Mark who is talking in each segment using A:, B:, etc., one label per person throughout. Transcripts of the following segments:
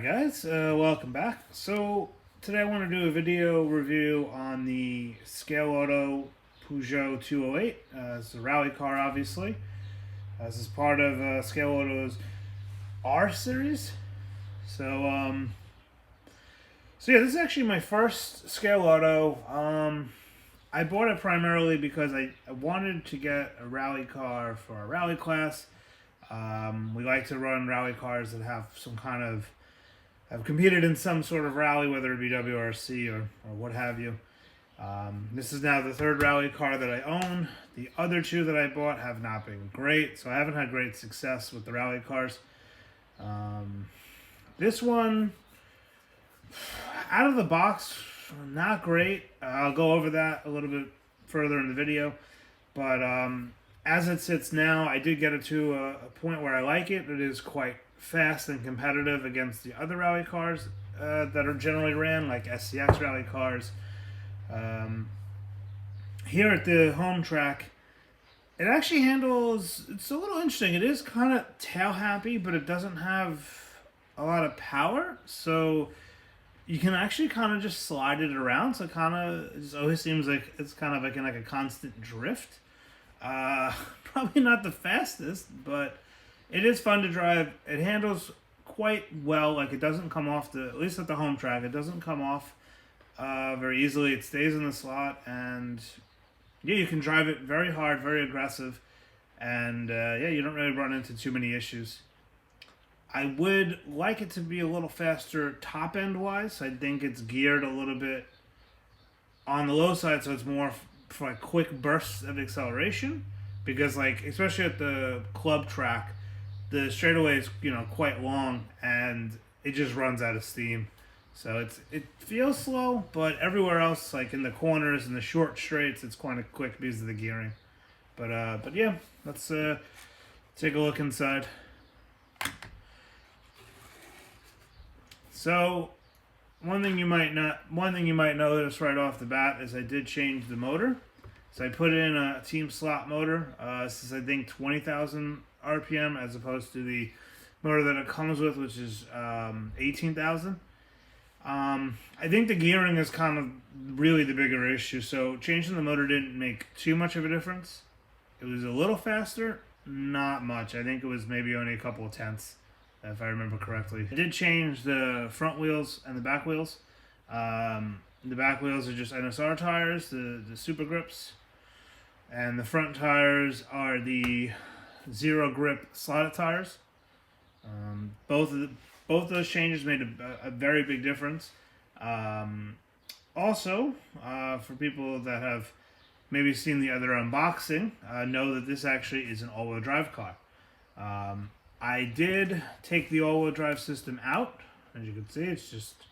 A: Alright guys, welcome back. So today I want to do a video review on the ScaleAuto Peugeot 208. It's a rally car, obviously. This is part of ScaleAuto's R series. So yeah, this is actually my first ScaleAuto. I bought it primarily because I wanted to get a rally car for our rally class. We like to run rally cars that have some kind of have competed in some sort of rally, whether it be WRC or what have you. This is now the third rally car that I own. The other two that I bought have not been great, so I haven't had great success with the rally cars. This one, out of the box, not great. I'll go over that a little bit further in the video, but as it sits now, I did get it to a point where I like it. It is quite fast and competitive against the other rally cars that are generally ran, like SCX rally cars. Here at the home track, it actually handles, it's a little interesting. It is kind of tail happy, but it doesn't have a lot of power. So you can actually kind of just slide it around. So it just always seems like it's kind of like in like a constant drift. Probably not the fastest, but it is fun to drive. It handles quite well. Like, it doesn't come off at least at the home track, it doesn't come off very easily. It stays in the slot, and yeah, you can drive it very hard, very aggressive, and yeah, you don't really run into too many issues. I would like it to be a little faster top end wise. I think it's geared a little bit on the low side, so it's more for like quick bursts of acceleration, because like especially at the club track, the straightaway is quite long and it just runs out of steam. So it feels slow, but everywhere else, like in the corners and the short straights, it's kind of quick because of the gearing. But yeah, let's take a look inside. So one thing you might notice right off the bat is I did change the motor. So I put in a Team Slot motor. This is, I think, 20,000 RPM as opposed to the motor that it comes with, which is 18,000. I think the gearing is kind of really the bigger issue. So changing the motor didn't make too much of a difference. It was a little faster, not much. I think it was maybe only a couple of tenths, if I remember correctly. I did change the front wheels and the back wheels. The back wheels are just NSR tires, the super grips. And the front tires are the zero grip slotted tires. Both of those changes made a very big difference. Also, for people that have maybe seen the other unboxing, know that this actually is an all-wheel drive car. I did take the all-wheel drive system out. As you can see, it's just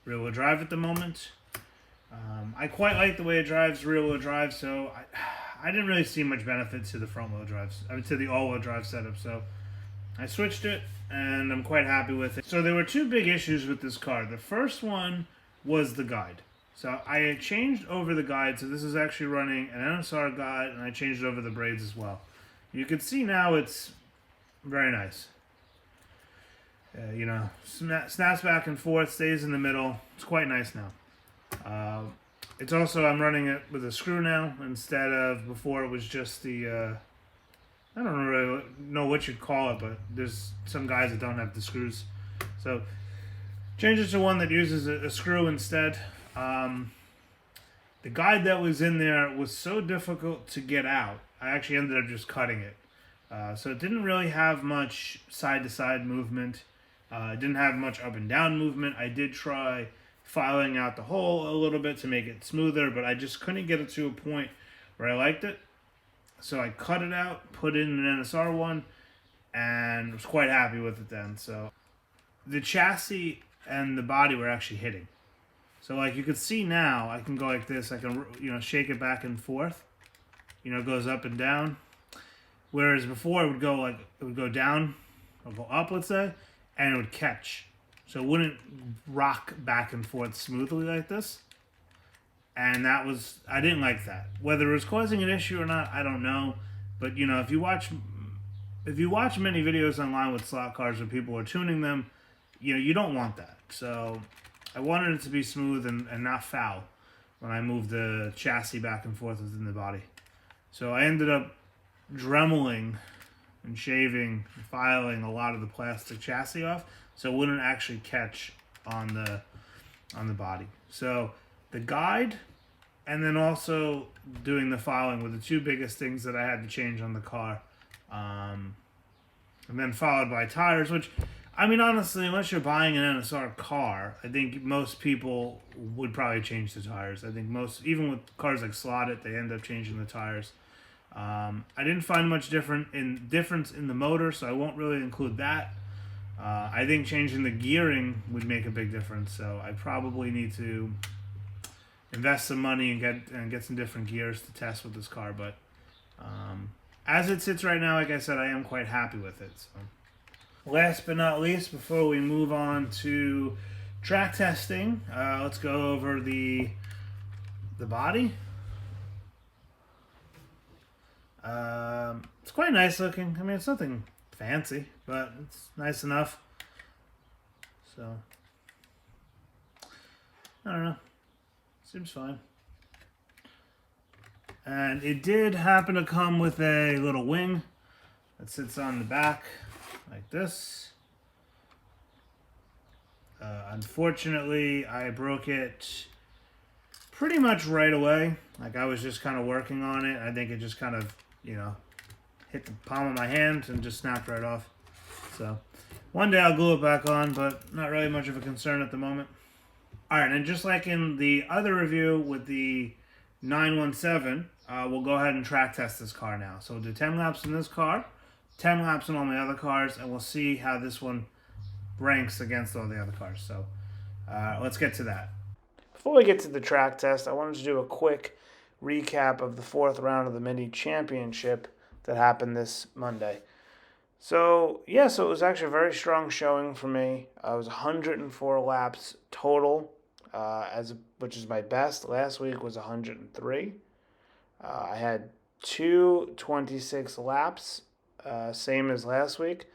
A: rear-wheel drive at the moment. I quite like the way it drives rear-wheel drive, so I didn't really see much benefit to the front-wheel drives. To the all-wheel drive setup. So I switched it, and I'm quite happy with it. So there were two big issues with this car. The first one was the guide. So I changed over the guide. So this is actually running an NSR guide, and I changed over the braids as well. You can see now it's very nice. Snaps back and forth, stays in the middle. It's quite nice now. It's also, I'm running it with a screw now instead of before it was just the, I don't really know what you'd call it, but there's some guys that don't have the screws. So change it to one that uses a screw instead. The guide that was in there was so difficult to get out, I actually ended up just cutting it. So it didn't really have much side-to-side movement. It didn't have much up and down movement. I did try filing out the hole a little bit to make it smoother, but I just couldn't get it to a point where I liked it. So I cut it out, put in an NSR one, and was quite happy with it then. So the chassis and the body were actually hitting. So like you can see now, I can go like this. I can shake it back and forth. It goes up and down. Whereas before it would go down or go up, let's say, and it would catch. So it wouldn't rock back and forth smoothly like this. And I didn't like that. Whether it was causing an issue or not, I don't know. But if you watch many videos online with slot cars where people are tuning them, you don't want that. So I wanted it to be smooth and not foul when I moved the chassis back and forth within the body. So I ended up dremeling and shaving and filing a lot of the plastic chassis off so it wouldn't actually catch on the body. So the guide and then also doing the filing were the two biggest things that I had to change on the car. And then followed by tires, which, I mean, honestly, unless you're buying an NSR car, I think most people would probably change the tires. I think most, even with cars like Slot.it, they end up changing the tires. I didn't find much difference in the motor, so I won't really include that. I think changing the gearing would make a big difference, so I probably need to invest some money and get some different gears to test with this car. But as it sits right now, like I said, I am quite happy with it. So, last but not least, before we move on to track testing, let's go over the body. It's quite nice looking. I mean, it's nothing fancy, but it's nice enough. So, I don't know. Seems fine. And it did happen to come with a little wing that sits on the back like this. Unfortunately, I broke it pretty much right away. Like, I was just kind of working on it. I think it just kind of, hit the palm of my hand and just snapped right off. So, one day I'll glue it back on, but not really much of a concern at the moment. Alright, and just like in the other review with the 917, we'll go ahead and track test this car now. So we'll do 10 laps in this car, 10 laps in all my other cars, and we'll see how this one ranks against all the other cars. So let's get to that. Before we get to the track test, I wanted to do a quick recap of the 4th round of the Mini Championship that happened this Monday. So, yeah, so it was actually a very strong showing for me. It was 104 laps total, which is my best. Last week was 103. I had 226 laps, same as last week.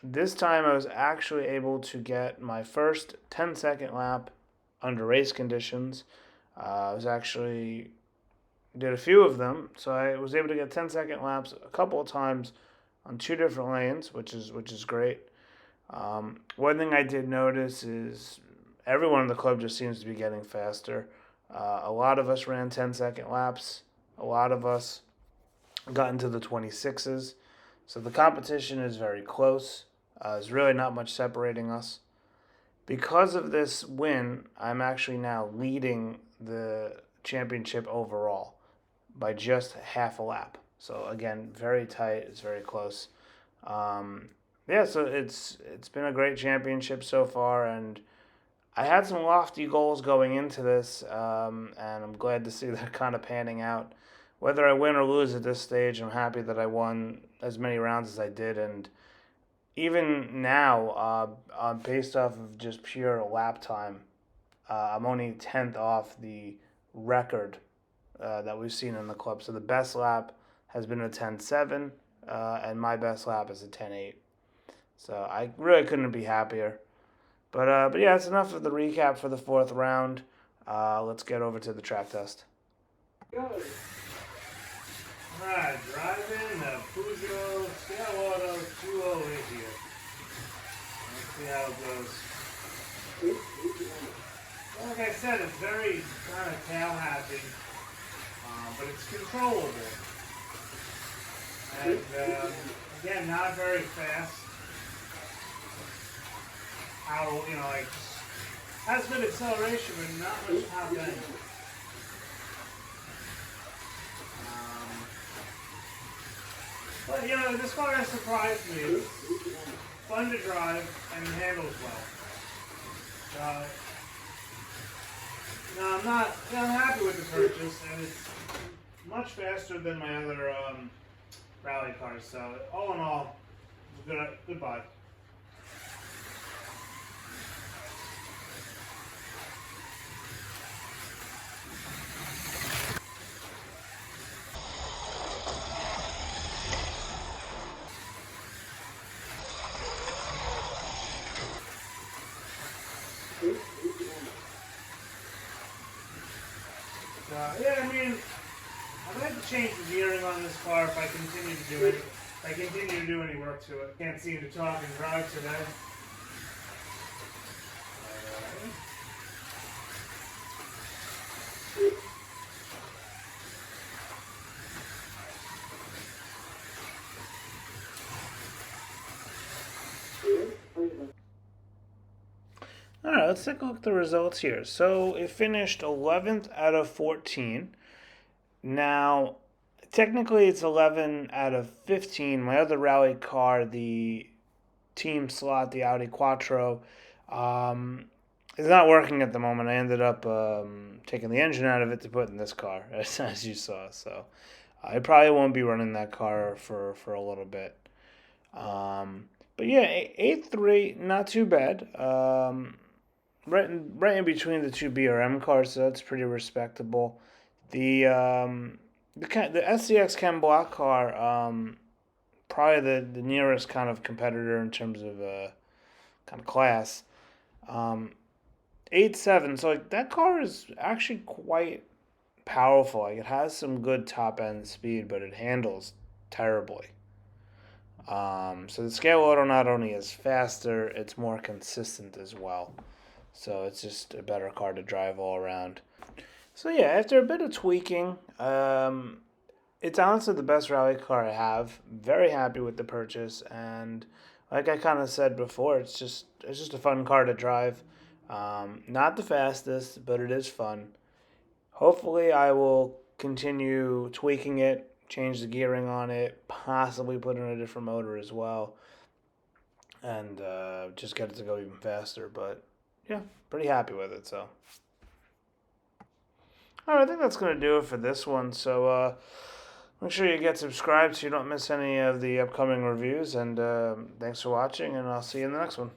A: This time I was actually able to get my first 10-second lap under race conditions. I was actually did a few of them, so I was able to get 10-second laps a couple of times on 2 different lanes, which is great. One thing I did notice is everyone in the club just seems to be getting faster. A lot of us ran 10-second laps. A lot of us got into the 26s. So the competition is very close. There's really not much separating us. Because of this win, I'm actually now leading the championship overall by just half a lap. So again, very tight. It's very close. Yeah, so it's been a great championship so far, and I had some lofty goals going into this, and I'm glad to see that kind of panning out. Whether I win or lose at this stage, I'm happy that I won as many rounds as I did, and even now, based off of just pure lap time, I'm only 10th off the record that we've seen in the club. So the best lap has been a 10.7, and my best lap is a 10.8. So I really couldn't be happier. But yeah, that's enough of the recap for the 4th round. Let's get over to the track test. Alright, driving the Peugeot ScaleAuto 208 here. Let's see how it goes. Like I said, it's very kind of tail happy, but it's controllable. And again, not very fast. Has good acceleration, but not much top end. But this car has surprised me. It's fun to drive and handles well. I'm happy with the purchase, and it's much faster than my other rally cars. So all in all, it's a good buy. continue to do any work to it. Can't seem to talk and drive today. Alright, let's take a look at the results here. So it finished 11th out of 14. Now, technically it's 11 out of 15. My other rally car, the Team Slot.it Audi Quattro, is not working at the moment. I ended up taking the engine out of it to put in this car, as you saw. So I probably won't be running that car for a little bit. But yeah, 8.3, not too bad. Right in between the two BRM cars, so that's pretty respectable. The SCX Ken Block car, probably the nearest kind of competitor in terms of kind of class. 8.7, so like, that car is actually quite powerful. Like, it has some good top end speed, but it handles terribly. So the ScaleAuto not only is faster, it's more consistent as well. So it's just a better car to drive all around. So yeah, after a bit of tweaking, it's honestly the best rally car I have. Very happy with the purchase, and like I kind of said before, it's just a fun car to drive. Not the fastest, but it is fun. Hopefully I will continue tweaking it, change the gearing on it, possibly put in a different motor as well, and just get it to go even faster. But yeah, pretty happy with it. So, all right, I think that's going to do it for this one. So make sure you get subscribed so you don't miss any of the upcoming reviews. And thanks for watching, and I'll see you in the next one.